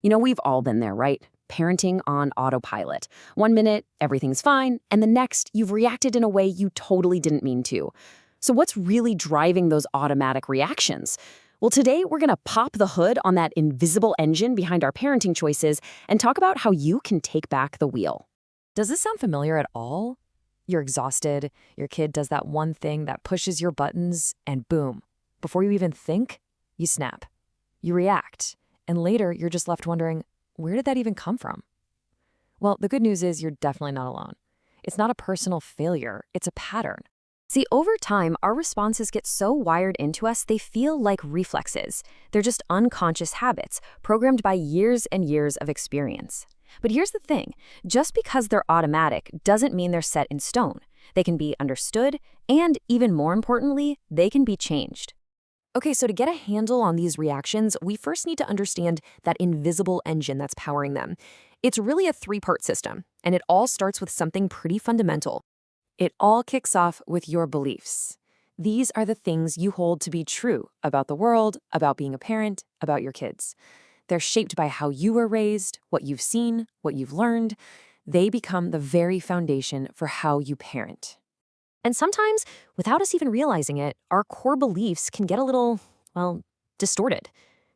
We've all been there, right? Parenting on autopilot. One minute, everything's fine, and the next, you've reacted in a way you totally didn't mean to. So what's really driving those automatic reactions? Well, today we're going to pop the hood on that invisible engine behind our parenting choices and talk about how you can take back the wheel. Does this sound familiar at all? You're exhausted, your kid does that one thing that pushes your buttons, and boom, before you even think, you snap. You react, and later you're just left wondering, where did that even come from? Well, the good news is you're definitely not alone. It's not a personal failure, it's a pattern. See, over time, our responses get so wired into us, they feel like reflexes. They're just unconscious habits, programmed by years and years of experience. But here's the thing, just because they're automatic doesn't mean they're set in stone. They can be understood, and even more importantly, they can be changed. Okay, so to get a handle on these reactions, we first need to understand that invisible engine that's powering them. It's really a three-part system, and it all starts with something pretty fundamental. It all kicks off with your beliefs. These are the things you hold to be true about the world, about being a parent, about your kids. They're shaped by how you were raised, what you've seen, what you've learned. They become the very foundation for how you parent. And sometimes, without us even realizing it, our core beliefs can get a little, distorted.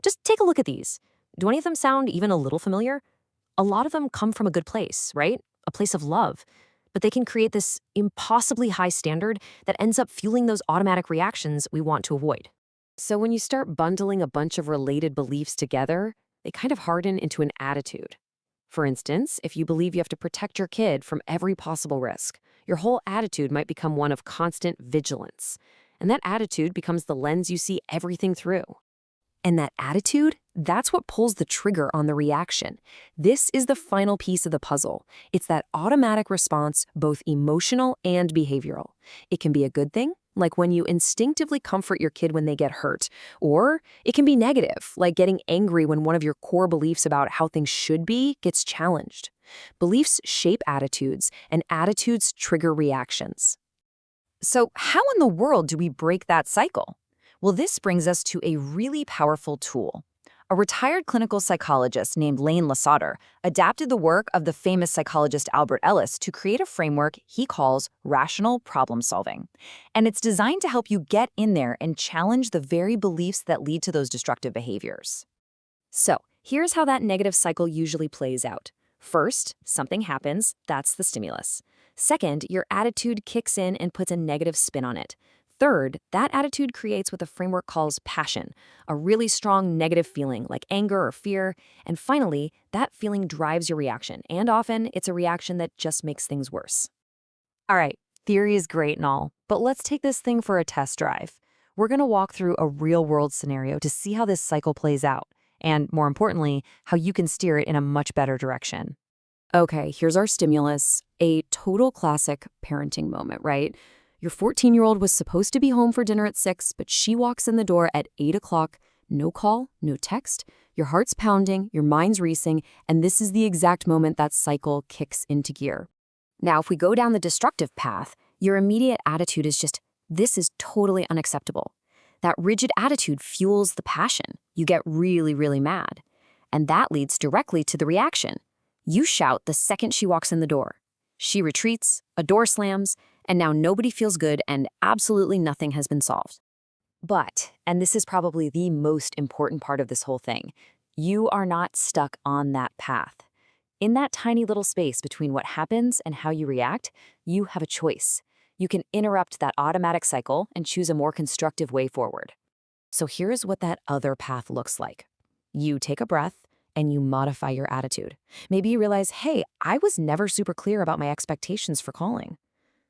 Just take a look at these. Do any of them sound even a little familiar? A lot of them come from a good place, right? A place of love. But they can create this impossibly high standard that ends up fueling those automatic reactions we want to avoid. So when you start bundling a bunch of related beliefs together, they kind of harden into an attitude. For instance, if you believe you have to protect your kid from every possible risk, your whole attitude might become one of constant vigilance. And that attitude becomes the lens you see everything through. And that attitude, that's what pulls the trigger on the reaction. This is the final piece of the puzzle. It's that automatic response, both emotional and behavioral. It can be a good thing, like when you instinctively comfort your kid when they get hurt. Or it can be negative, like getting angry when one of your core beliefs about how things should be gets challenged. Beliefs shape attitudes, and attitudes trigger reactions. So how in the world do we break that cycle? Well, this brings us to a really powerful tool. A retired clinical psychologist named Lane Lasater adapted the work of the famous psychologist Albert Ellis to create a framework he calls rational problem solving. And it's designed to help you get in there and challenge the very beliefs that lead to those destructive behaviors. So, here's how that negative cycle usually plays out. First, something happens, that's the stimulus. Second, your attitude kicks in and puts a negative spin on it. Third, that attitude creates what the framework calls passion, a really strong negative feeling like anger or fear. And finally, that feeling drives your reaction, and often it's a reaction that just makes things worse. All right, theory is great and all, but let's take this thing for a test drive. We're going to walk through a real-world scenario to see how this cycle plays out, and more importantly, how you can steer it in a much better direction. Okay, here's our stimulus, a total classic parenting moment, right? Your 14-year-old was supposed to be home for dinner at 6, but she walks in the door at 8 o'clock. No call, no text. Your heart's pounding, your mind's racing, and this is the exact moment that cycle kicks into gear. Now, if we go down the destructive path, your immediate attitude is just, this is totally unacceptable. That rigid attitude fuels the passion. You get really, really mad. And that leads directly to the reaction. You shout the second she walks in the door. She retreats, a door slams, and now nobody feels good and absolutely nothing has been solved. But, and this is probably the most important part of this whole thing, you are not stuck on that path. In that tiny little space between what happens and how you react, you have a choice. You can interrupt that automatic cycle and choose a more constructive way forward. So here's what that other path looks like. You take a breath and you modify your attitude. Maybe you realize, hey, I was never super clear about my expectations for calling.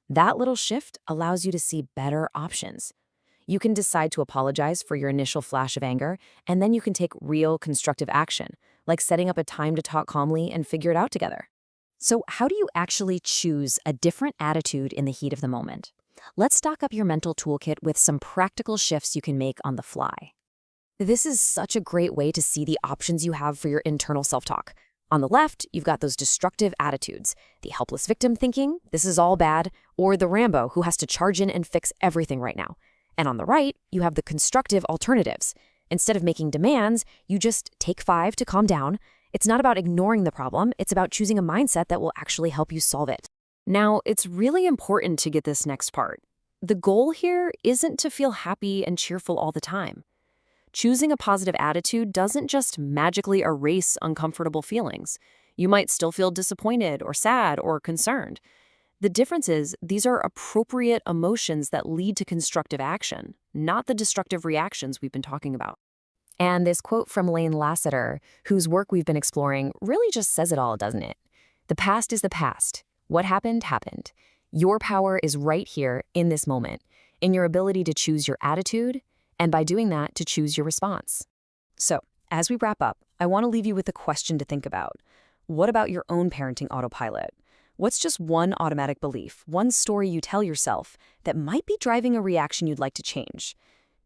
That little shift allows you to see better options. You can decide to apologize for your initial flash of anger, and then you can take real constructive action, like setting up a time to talk calmly and figure it out together. So how do you actually choose a different attitude in the heat of the moment? Let's stock up your mental toolkit with some practical shifts you can make on the fly. This is such a great way to see the options you have for your internal self-talk. On the left, you've got those destructive attitudes, the helpless victim thinking, this is all bad, or the Rambo who has to charge in and fix everything right now. And on the right, you have the constructive alternatives. Instead of making demands, you just take 5 to calm down, It's not about ignoring the problem, it's about choosing a mindset that will actually help you solve it. Now, it's really important to get this next part. The goal here isn't to feel happy and cheerful all the time. Choosing a positive attitude doesn't just magically erase uncomfortable feelings. You might still feel disappointed or sad or concerned. The difference is these are appropriate emotions that lead to constructive action, not the destructive reactions we've been talking about. And this quote from Lane Lasater, whose work we've been exploring, really just says it all, doesn't it? The past is the past. What happened, happened. Your power is right here in this moment, in your ability to choose your attitude, and by doing that, to choose your response. So, as we wrap up, I want to leave you with a question to think about. What about your own parenting autopilot? What's just one automatic belief, one story you tell yourself that might be driving a reaction you'd like to change?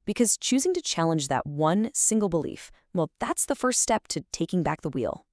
Because choosing to challenge that one single belief, well, that's the first step to taking back the wheel.